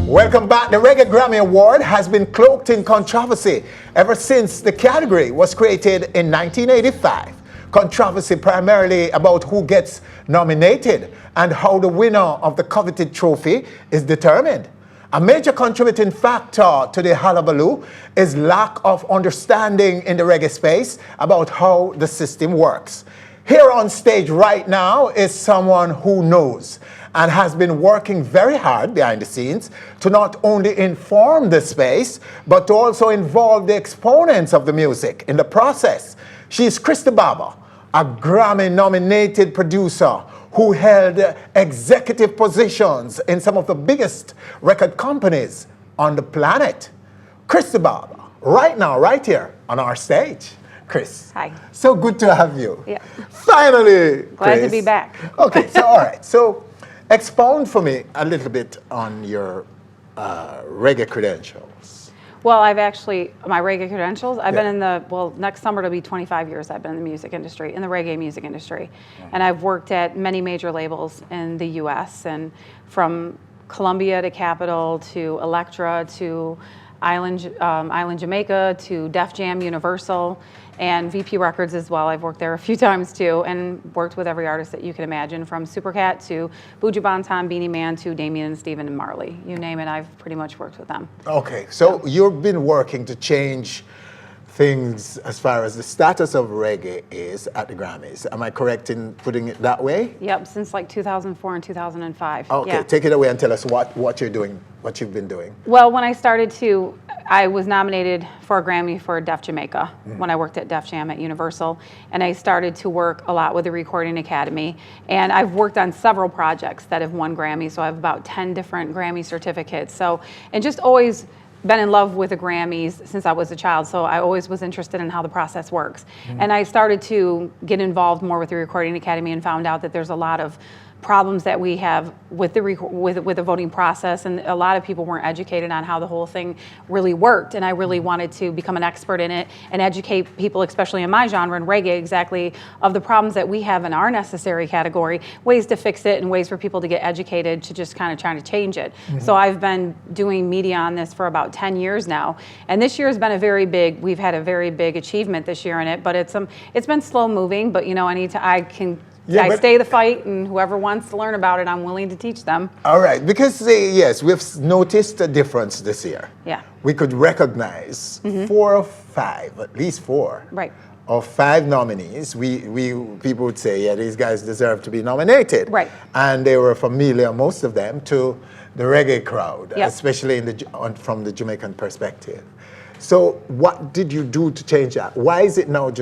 Welcome back. The Reggae Grammy Award has been cloaked in controversy ever since the category was created in 1985. Controversy primarily about who gets nominated and how the winner of the coveted trophy is determined. A major contributing factor to the hullabaloo is lack of understanding in the reggae space about how the system works. Here on stage right now is someone who knows and has been working very hard behind the scenes to not only inform the space, but to also involve the exponents of the music in the process. She is Cristy Barber, a Grammy-nominated producer who held executive positions in some of the biggest record companies on the planet. Cristy Barber, right now, right here on our stage. Chris. Hi. So good to have you. Yeah. Finally, Glad Chris. to be back. Okay, so all right. So expound for me a little bit on your reggae credentials. Well, I've actually, my reggae credentials, I've been in the, well, next summer it'll be 25 years I've been in the music industry, in the reggae music industry. And I've worked at many major labels in the US, and from Columbia to Capitol to Elektra to Island Jamaica to Def Jam Universal and VP Records as well. I've worked there a few times too, and worked with every artist that you can imagine, from Supercat to Buju Banton, Beanie Man to Damien and Steven and Marley. You name it, I've pretty much worked with them. Okay, so you've been working to change things as far as the status of reggae is at the Grammys. Am I correct in putting it that way? Yep, since like 2004 and 2005. Okay, yeah. Take it away and tell us what you're doing, what you've been doing. Well, when I started to, I was nominated for a Grammy for Def Jamaica when I worked at Def Jam at Universal, and I started to work a lot with the Recording Academy, and I've worked on several projects that have won Grammys, so I have about 10 different Grammy certificates. So, and just always been in love with the Grammys since I was a child, so I always was interested in how the process works. And I started to get involved more with the Recording Academy and found out that there's a lot of problems that we have with the voting process, and a lot of people weren't educated on how the whole thing really worked, and I really wanted to become an expert in it and educate people, especially in my genre, in reggae, exactly of the problems that we have in our necessary category, ways to fix it and ways for people to get educated to just kind of trying to change it. So I've been doing media on this for about 10 years now, and this year has been we've had a very big achievement this year in it, but it's been slow moving, but you know, I stay the fight, and whoever wants to learn about it, I'm willing to teach them. All right, because yes, we've noticed a difference this year. Yeah. We could recognize 4 or 5, at least 4. Right. Of 5 nominees. People would say, yeah, these guys deserve to be nominated. Right. And they were familiar, most of them, to the reggae crowd, Yep. especially from the Jamaican perspective. So what did you do to change that? Why is it now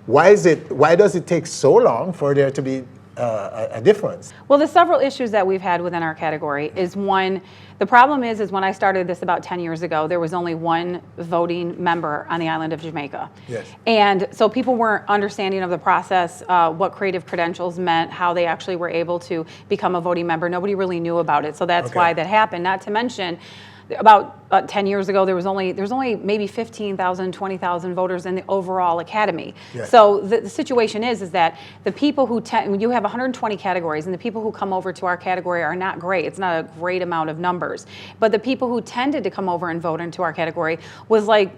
why does it take so long for there to be a difference? Well, the several issues that we've had within our category is, one, the problem is when I started this about 10 years ago, there was only one voting member on the island of Jamaica. Yes. And so people weren't understanding of the process, what creative credentials meant, how they actually were able to become a voting member. Nobody really knew about it. So that's why that happened. Not to mention, about 10 years ago, there was only maybe 15,000, 20,000 voters in the overall academy. Yes. So the situation is that the people who you have 120 categories, and the people who come over to our category are not great. It's not a great amount of numbers. But the people who tended to come over and vote into our category was like,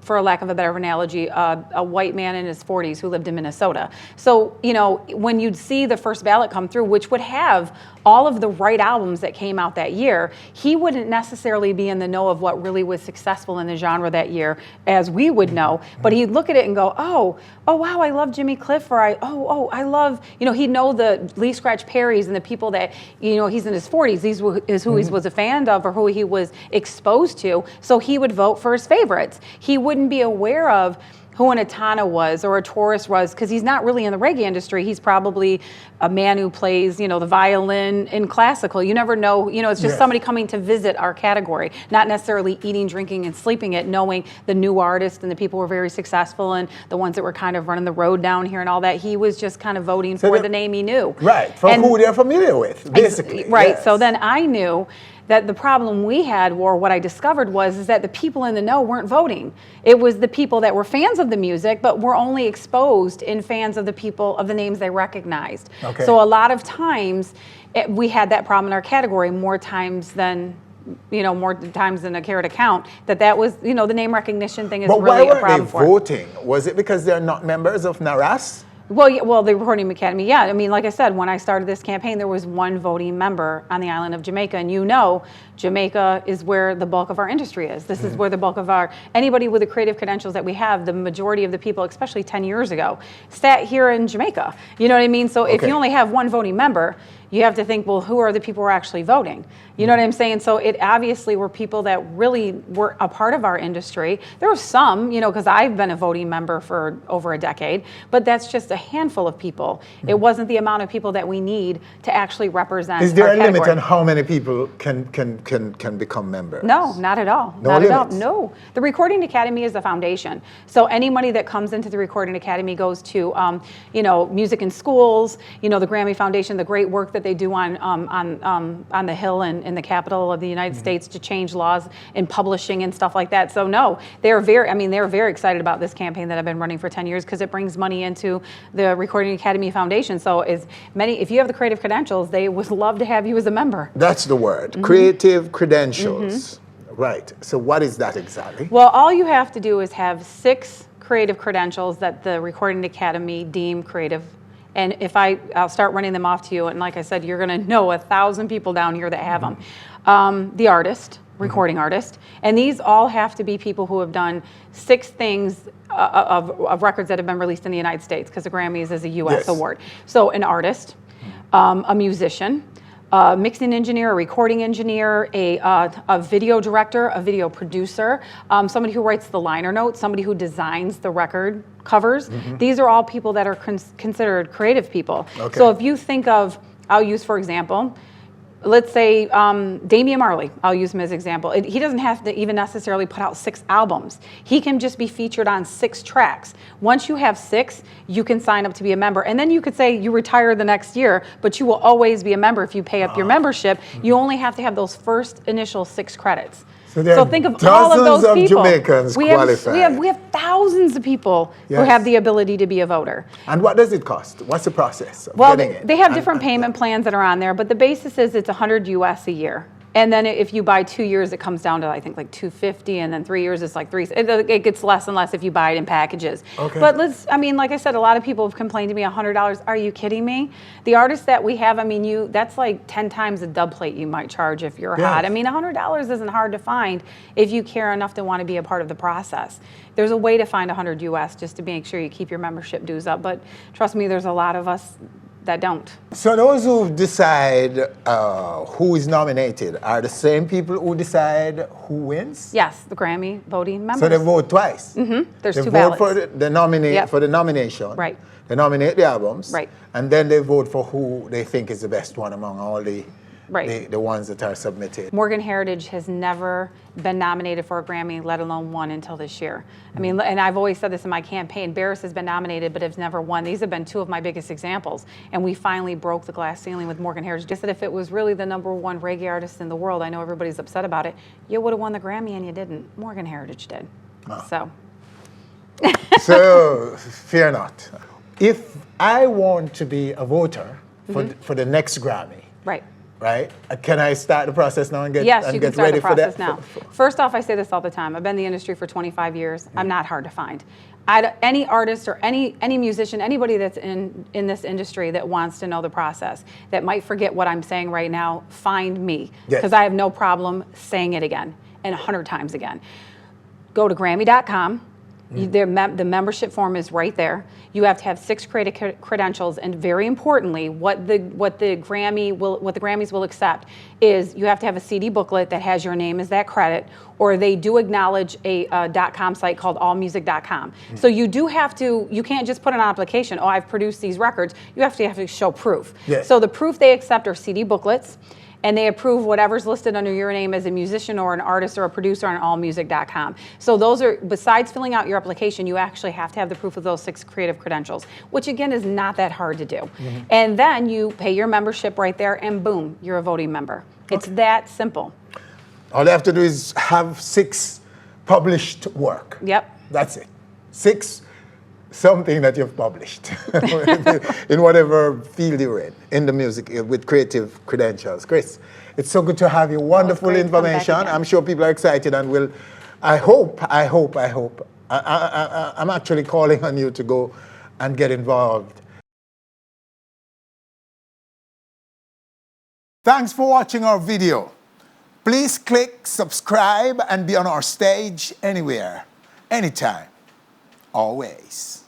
for a lack of a better analogy, a white man in his 40s who lived in Minnesota. So, you know, when you'd see the first ballot come through, which would have all of the right albums that came out that year, he wouldn't necessarily be in the know of what really was successful in the genre that year, as we would know. But he'd look at it and go, oh wow, I love Jimmy Cliff, or I love, you know, he'd know the Lee Scratch Perry's and the people that, you know, he's in his 40s, these is who he was a fan of or who he was exposed to. So he would vote for his favorites. He wouldn't be aware of who an Etana was or a Taurus was, because he's not really in the reggae industry. He's probably a man who plays, you know, the violin in classical. You never know, you know, it's just somebody coming to visit our category, not necessarily eating, drinking, and sleeping it, knowing the new artists and the people who were very successful and the ones that were kind of running the road down here and all that. He was just kind of voting for the name he knew. Right, from who they're familiar with, basically. Right, yes. So then I knew that the problem we had, or what I discovered is that the people in the know weren't voting. It was the people that were fans of the music, but were only exposed in fans of the people, of the names they recognized. Okay. So a lot of times, we had that problem in our category more times than more times than I care to count, that was, the name recognition thing is But really why a weren't problem they for it. voting? Was it because they're not members of NARAS? Well, yeah, well, the Recording Academy, yeah. I mean, like I said, when I started this campaign, there was one voting member on the island of Jamaica, and Jamaica is where the bulk of our industry is. This is where the bulk of anybody with the creative credentials that we have, the majority of the people, especially 10 years ago, sat here in Jamaica. You know what I mean? So if you only have one voting member, you have to think, well, who are the people who are actually voting? You know what I'm saying? So it obviously were people that really were a part of our industry. There were some, because I've been a voting member for over a decade, but that's just a handful of people. It wasn't the amount of people that we need to actually represent. Is there our a limit category. on how many people can become members? No, not at all. No not limits? at all. No. The Recording Academy is the foundation. So any money that comes into the Recording Academy goes to, music in schools, the Grammy Foundation, the great work that they do on the Hill and in the capital of the United States to change laws in publishing and stuff like that. So no, they're very excited about this campaign that I've been running for 10 years because it brings money into the Recording Academy Foundation. So if you have the creative credentials, they would love to have you as a member. That's the word, creative credentials. Right, so what is that exactly? Well, all you have to do is have 6 creative credentials that the Recording Academy deem creative. And if I'll start running them off to you, and like I said, you're gonna know 1,000 people down here that have them. The artist, recording artist, and these all have to be people who have done 6 things of records that have been released in the United States, because the Grammys is a US award. So an artist, a musician, a mixing engineer, a recording engineer, a video director, a video producer, somebody who writes the liner notes, somebody who designs the record covers. These are all people that are considered creative people. Okay. So if you think of, I'll use for example, let's say Damian Marley, I'll use him as an example. He doesn't have to even necessarily put out 6 albums. He can just be featured on 6 tracks. Once you have 6, you can sign up to be a member. And then you could say you retire the next year, but you will always be a member if you pay up your membership. You only have to have those first initial 6 credits. So think of all of those people. Jamaicans we qualify. have thousands of people who have the ability to be a voter. And what does it cost? What's the process of Well, getting it? they have different payment plans that are on there, but the basis is it's $100 US a year. And then if you buy 2 years, it comes down to I think like $250, and then 3 years it's like it gets less and less if you buy it in packages. Okay. But like I said, a lot of people have complained to me $100. Are you kidding me? The artists that we have, that's like 10 times a dub plate you might charge if you're hot. $100 isn't hard to find if you care enough to want to be a part of the process. There's a way to find $100 US just to make sure you keep your membership dues up. But trust me, there's a lot of us that don't. So those who decide who is nominated are the same people who decide who wins? Yes, the Grammy voting members. So they vote twice? There's they 2 vote ballots. for for the nomination. Right. They nominate the albums. Right. And then they vote for who they think is the best one among all the Right. the ones that are submitted. Morgan Heritage has never been nominated for a Grammy, let alone won until this year. And I've always said this in my campaign, Barris has been nominated but has never won. These have been 2 of my biggest examples. And we finally broke the glass ceiling with Morgan Heritage. Just that if it was really the #1 reggae artist in the world, I know everybody's upset about it, you would have won the Grammy and you didn't. Morgan Heritage did. So. So, fear not. If I want to be a voter for the next Grammy, right? Can I start the process now and get Yes, you can start ready the process for that? now. First off, I say this all the time. I've been in the industry for 25 years. I'm not hard to find. Any artist or any musician, anybody that's in this industry that wants to know the process, that might forget what I'm saying right now, find me. Because I have no problem saying it again and 100 times again. Go to Grammy.com. The membership form is right there. You have to have 6 creative credentials, and very importantly, what the Grammys will accept is you have to have a CD booklet that has your name as that credit, or they do acknowledge a .com site called allmusic.com. So you do have to. You can't just put an application. Oh, I've produced these records. You have to show proof. So the proof they accept are CD booklets. And they approve whatever's listed under your name as a musician or an artist or a producer on allmusic.com. So those are, besides filling out your application, you actually have to have the proof of those 6 creative credentials, which again is not that hard to do. And then you pay your membership right there and boom, you're a voting member. It's that simple. All they have to do is have 6 published work. Yep. That's it. 6 something that you've published in whatever field you're in the music with creative credentials. Chris, It's so good to have you. Wonderful great to come back information. again. I'm sure people are excited and will, I hope. I'm actually calling on you to go and get involved. Thanks for watching our video. Please click subscribe and be on our stage anywhere, anytime, always.